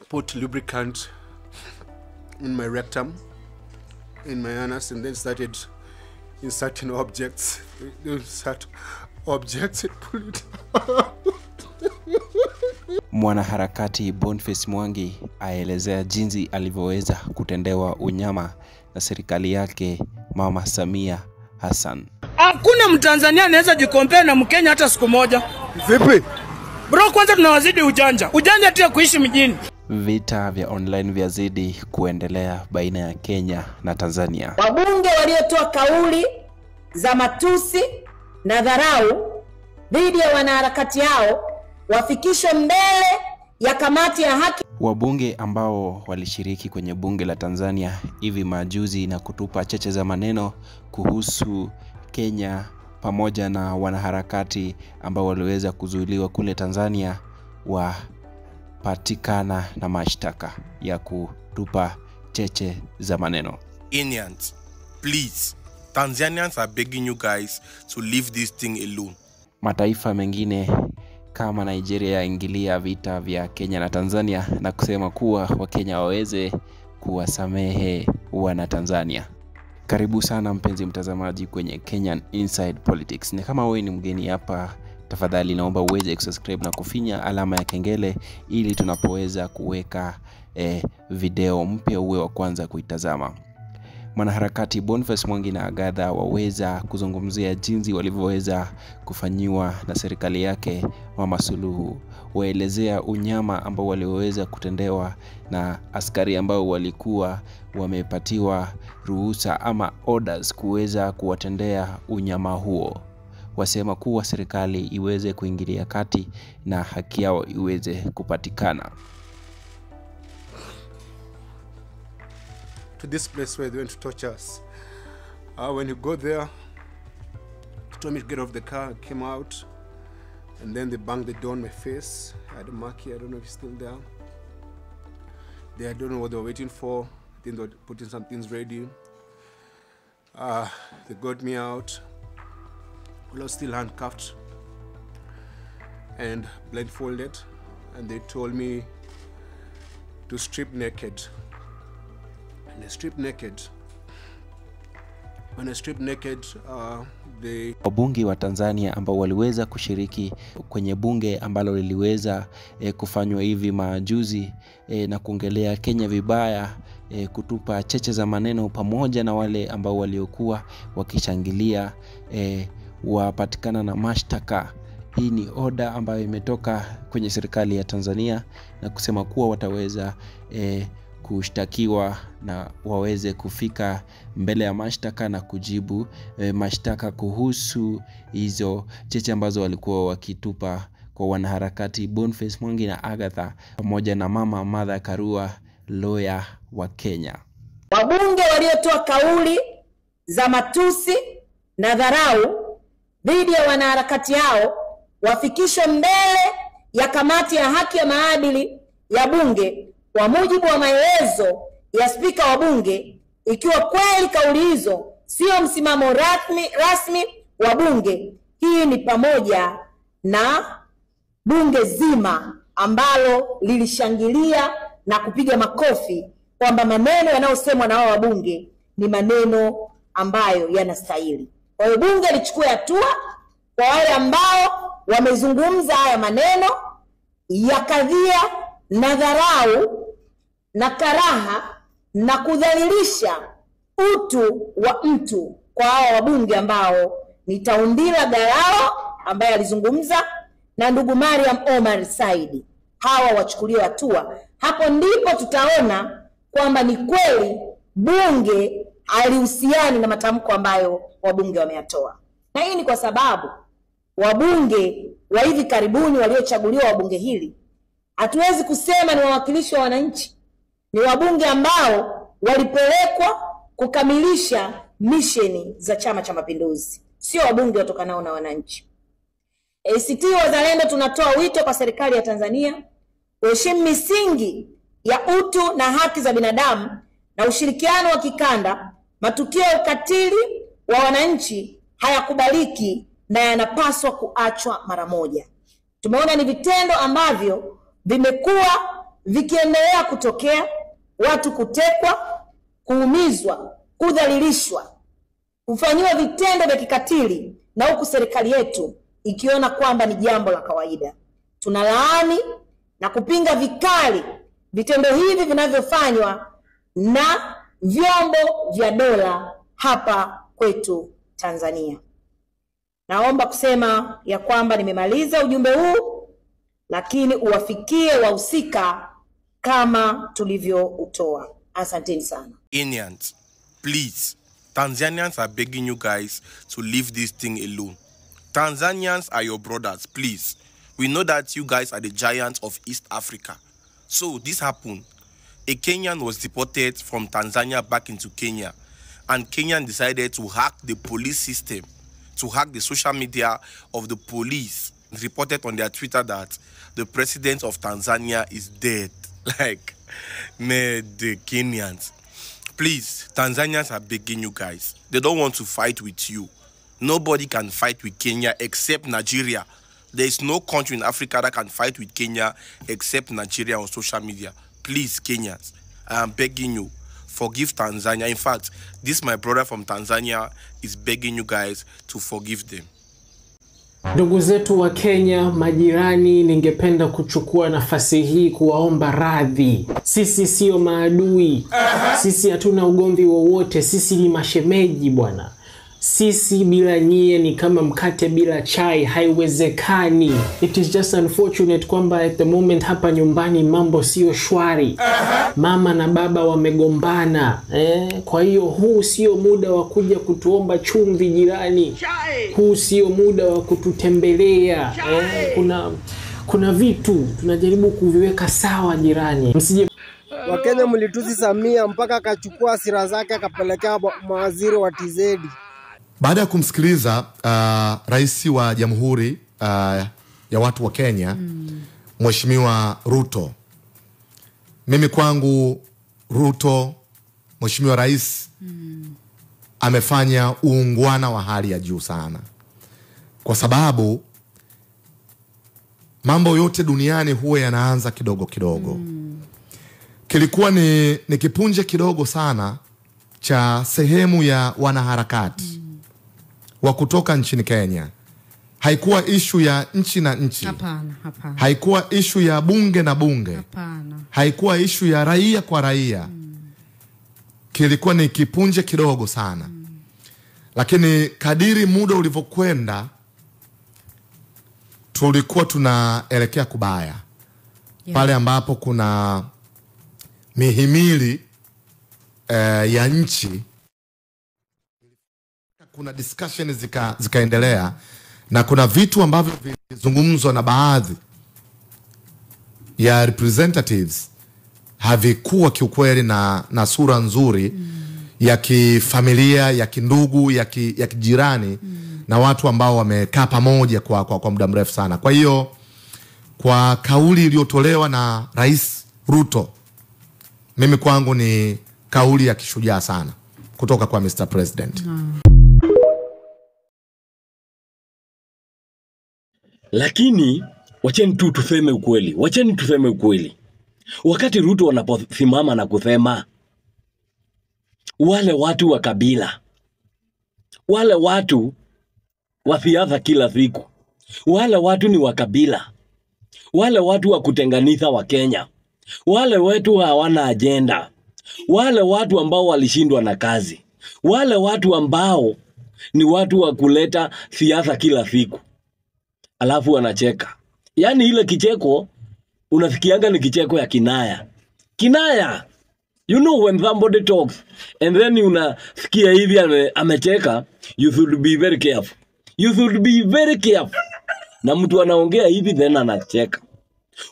put lubricant in my rectum, in my anus, and then started inserting objects. Insert objects and pull it out. Mwanaharakati Boniface Mwangi aelezea jinsi alivyoweza kutendewa unyama na serikali yake Mama Samia Hassan. Hakuna Mtanzania anaweza jikompea na Mkenya hata siku moja. Vipi? Bro, kwanza tunawazidi ujanja. Ujanja tu ya kuishi mjini. Vita vya online vyazidi kuendelea baina ya Kenya na Tanzania. Wabunge waliotoa kauli za matusi na dharau dhidi ya wanaharakati hao wafikishwe mbele ya kamati ya haki. Wabunge ambao walishiriki kwenye bunge la Tanzania hivi majuzi na kutupa cheche za maneno kuhusu Kenya pamoja na wanaharakati ambao waliweza kuzuiliwa kule Tanzania wapatikana na mashtaka ya kutupa cheche za maneno. Kenyans, please, Tanzanians are begging you guys to leave this thing alone. Mataifa mengine kama Nigeria yaingilia vita vya Kenya na Tanzania na kusema kuwa Wakenya waweze kuwasamehe wana Tanzania. Karibu sana mpenzi mtazamaji kwenye Kenyan Inside Politics. Na kama wewe ni mgeni hapa, tafadhali naomba uweze kusubscribe na kufinya alama ya kengele ili tunapoweza kuweka video mpya uwe wa kwanza kuitazama. Mwanaharakati Boniface Mwangi na Agatha waweza kuzungumzia jinsi walivyoweza kufanyiwa na serikali yake Mama Suluhu. Waelezea unyama ambao waliweza kutendewa na askari ambao walikuwa wamepatiwa ruhusa ama orders kuweza kuwatendea unyama huo. Wasema kuwa serikali iweze kuingilia kati na haki yao iweze kupatikana. To this place where they went to torture us. When you go there, they told me to get off the car. I came out, and then they banged the door on my face. I had a mark here. I don't know if it's still there. I don't know what they were waiting for. I think they were putting some things ready. They got me out. I was still handcuffed and blindfolded, and they told me to strip naked. And I stripped naked. When I stripped naked, wabunge wa Tanzania ambao waliweza kushiriki kwenye bunge ambalo liliweza kufanywa hivi majuzi na kuongelea Kenya vibaya, kutupa cheche za maneno pamoja na wale ambao waliokuwa wakishangilia wapatikana na mashtaka. Hii ni oda ambayo imetoka kwenye serikali ya Tanzania na kusema kuwa wataweza kushtakiwa na waweze kufika mbele ya mashtaka na kujibu mashtaka kuhusu hizo cheche ambazo walikuwa wakitupa kwa wanaharakati Boniface Mwangi na Agatha pamoja na Mama Martha Karua, lawyer wa Kenya. Wabunge waliotoa kauli za matusi na dharau dhidi ya wanaharakati hao wafikishwe mbele ya kamati ya haki ya maadili ya bunge kwa mujibu wa maelezo ya spika wa bunge. Ikiwa kweli kauli hizo sio msimamo rasmi wa bunge, hii ni pamoja na bunge zima ambalo lilishangilia na kupiga makofi kwamba maneno yanayosemwa na hao wabunge ni maneno ambayo yanastahili. Kwa hiyo bunge lichukue hatua kwa wale ambao wamezungumza haya maneno ya kadhia na dharau na karaha na kudhalilisha utu wa mtu kwa hao wabunge ambao ni Taundila Galao ambaye alizungumza na ndugu Mariam Omar Saidi. Hawa wachukuliwe hatua. Hapo ndipo tutaona kwamba ni kweli bunge alihusiani na matamko ambayo wabunge wameyatoa. Na hii ni kwa sababu wabunge wa hivi karibuni waliochaguliwa wa bunge hili hatuwezi kusema ni wawakilishi wa wananchi. Ni wabunge ambao walipelekwa kukamilisha misheni za Chama cha Mapinduzi, sio wabunge watokanao na wananchi. ACT Wazalendo tunatoa wito kwa serikali ya Tanzania kuheshimu misingi ya utu na haki za binadamu na ushirikiano wa kikanda. Matukio ya ukatili wa wananchi hayakubaliki na yanapaswa kuachwa mara moja. Tumeona ni vitendo ambavyo vimekuwa vikiendelea kutokea, watu kutekwa, kuumizwa, kudhalilishwa, kufanyiwa vitendo vya kikatili, na huku serikali yetu ikiona kwamba ni jambo la kawaida. Tunalaani na kupinga vikali vitendo hivi vinavyofanywa na vyombo vya dola hapa kwetu Tanzania. Naomba kusema ya kwamba nimemaliza ujumbe huu, lakini uwafikie wahusika kama tulivyoutoa. Asanteni sana. Kenyans, please, Tanzanians are begging you guys to leave this thing alone. Tanzanians are your brothers, please. We know that you guys are the giants of East Africa. So this happened. A Kenyan was deported from Tanzania back into Kenya, and Kenyan decided to hack the police system, to hack the social media of the police. It reported on their Twitter that the president of Tanzania is dead. Like, man, the Kenyans. Please, Tanzanians are begging you guys. They don't want to fight with you. Nobody can fight with Kenya except Nigeria. There is no country in Africa that can fight with Kenya except Nigeria on social media. Please, Kenyans, I am begging you, forgive Tanzania. In fact, this my brother from Tanzania is begging you guys to forgive them. Ndugu zetu wa Kenya, majirani, ningependa kuchukua nafasi hii kuwaomba radhi. Sisi sio maadui. Sisi hatuna ugomvi wowote. Sisi ni mashemeji bwana. Sisi bila nyie ni kama mkate bila chai, haiwezekani. It is just unfortunate kwamba at the moment hapa nyumbani mambo sio shwari. Mama na baba wamegombana. Kwa hiyo huu sio muda wa kuja kutuomba chumvi jirani. Huu sio muda wa kututembelea. Kuna vitu tunajaribu kuviweka sawa jirani. Msije Wakenya mlitusi Samia mpaka akachukua hasira zake akapelekea mawaziri wa TZ. Baada ya kumsikiliza rais wa Jamhuri ya watu wa Kenya, Mheshimiwa Ruto, mimi kwangu Ruto, Mheshimiwa Rais, amefanya uungwana wa hali ya juu sana. Kwa sababu mambo yote duniani huwa yanaanza kidogo kidogo. Kilikuwa ni kipunje kidogo sana cha sehemu ya wanaharakati wa kutoka nchini Kenya. Haikuwa issue ya nchi na nchi. Hapana. Haikuwa issue ya bunge na bunge. Hapana. Haikuwa issue ya raia kwa raia. Kilikuwa ni kipunje kidogo sana. Lakini kadiri muda ulivyokwenda, tulikuwa tunaelekea kubaya. Pale ambapo kuna mihimili ya nchi, kuna discussion zikaendelea, na kuna vitu ambavyo vilizungumzwa na baadhi ya representatives havikuwa kiukweli na sura nzuri ya kifamilia, ya kindugu, ya kijirani, na watu ambao wamekaa pamoja kwa muda mrefu sana. Kwa hiyo kwa kauli iliyotolewa na Rais Ruto, mimi kwangu ni kauli ya kishujaa sana kutoka kwa Mr. President. Lakini wacheni tu tuseme ukweli. Wacheni tuseme ukweli. Wakati Ruto wanaposimama na kusema wale watu wa kabila, wale watu wa siasa kila siku, wale watu ni wa kabila, wale watu wa kutenganisha wa Kenya, wale wetu hawana agenda, wale watu ambao walishindwa na kazi, wale watu ambao ni watu wa kuleta siasa kila siku. Alafu wanacheka. Yani ile kicheko unafikianga ni kicheko ya kinaya. Kinaya. You know when somebody talks and then unasikia hivi amecheka, you should be very careful. You should be very careful. Na mtu anaongea hivi then anacheka.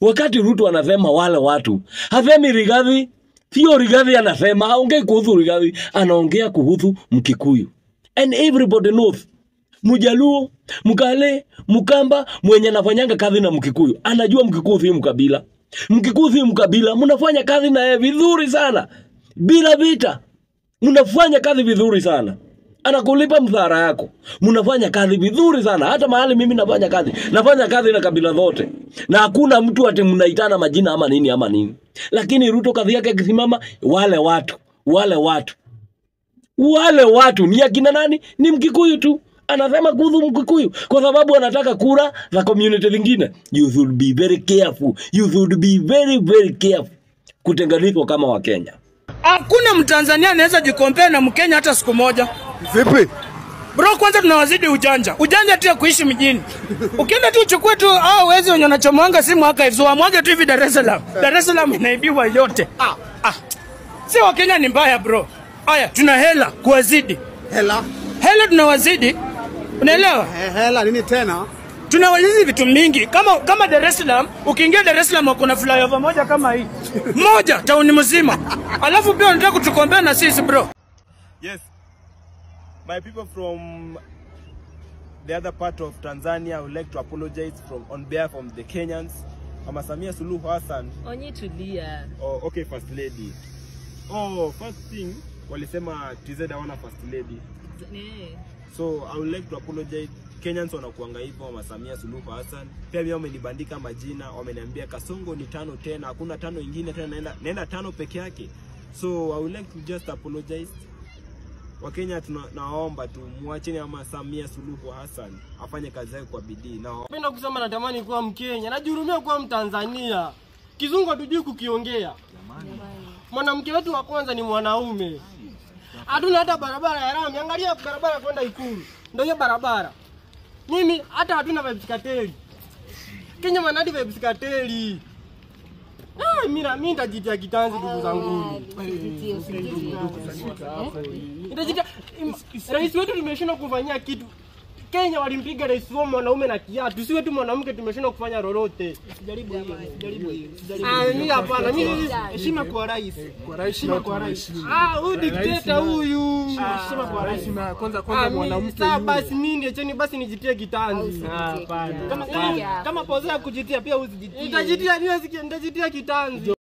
Wakati Ruto anasema wale watu, hasemi Rigathi, sio Rigathi anasema, haongei kuhusu Rigathi, anaongea kuhusu Mkikuyu. And everybody knows. Mjaluo, Mkale, Mkamba, mwenye anafanyanga kazi na Mkikuyu anajua Mkikuyu si mkabila. Mkikuyu si mkabila, mnafanya kazi na yeye vizuri sana. Bila vita. Mnafanya kazi vizuri sana. anakulipa mshahara yako. Mnafanya kazi vizuri sana. Hata mahali mimi nafanya kazi na kabila zote. Na hakuna mtu ati mnaitana majina ama nini. Lakini Ruto kazi yake akisimama, wale watu ni akina nani? Ni Mkikuyu tu. Anasema kuhusu Mkikuyu kwa sababu anataka kura za community zingine. You should be very careful. You should be very very careful kutenganishwa kama wa Kenya. Hakuna Mtanzania anaweza jikompea na Mkenya hata siku moja. Vipi? Bro, kwanza tunawazidi ujanja. Ujanja tu ya kuishi mjini. Ukienda tu uchukue tu wezi wenye wanachomwanga simu archives wamwage tu hivi Dar es Salaam. Dar es Salaam inaibiwa yote. Si wa Kenya ni mbaya bro. Haya, tuna hela kuwazidi. Hela tunawazidi. Unaelewa? Hela nini tena? Tunawazidi vitu mingi. Kama Dar es Salaam, ukiingia Dar es Salaam kuna flyover moja kama hii. Moja tauni mzima. Alafu pia unataka kutukombea na sisi bro. Yes. My people from the other part of Tanzania, I would like to apologize on behalf of the Kenyans. Mama Samia Suluhu Hassan. Onye tulia. Oh, okay, First Lady. Oh, first thing, walisema TZ hawana First Lady. So, I would like to apologize. Kenyans wanakuanga hivyo, Mama Samia Suluhu Hassan. Pia mimi wamenibandika majina, wameniambia Kasongo ni 5 tena, hakuna 5 ingine tena, naenda 5 peke yake. So, I would like to just apologize. Wakenya tunaomba tu muacheni Mama Samia Suluhu Hassan afanye kazi yake kwa bidii. Napenda kusema natamani kuwa Mkenya, najihurumia kuwa Mtanzania. Kizungu hatujui kukiongea. Mwanamke wetu wa kwanza ni mwanaume. Hatuna hata barabara ya rami. Angalia barabara kwenda Ikulu. Ndio hiyo barabara. Mimi hata hatuna vibes kateli. Kenya manadi vibes kateli. Mimi nitajitia kitanzi ndugu zangu. Nitajitia rais wetu tumeshindwa kufanyia kitu. Kenya walimpiga rais wao mwanaume na kiatu. Sisi wetu mwanamke tumeshindwa kufanya lolote. Usijaribu hiyo. Mimi hapana. Mimi heshima kwa rais. Heshima kwa rais. Huyu dikteta huyu. Heshima kwa rais. Kwanza mwanamke. Sasa basi mimi niacheni basi nijitie kitanzi. Hapana. Kama pozea kujitia pia usijitie. Nitajitia kitanzi.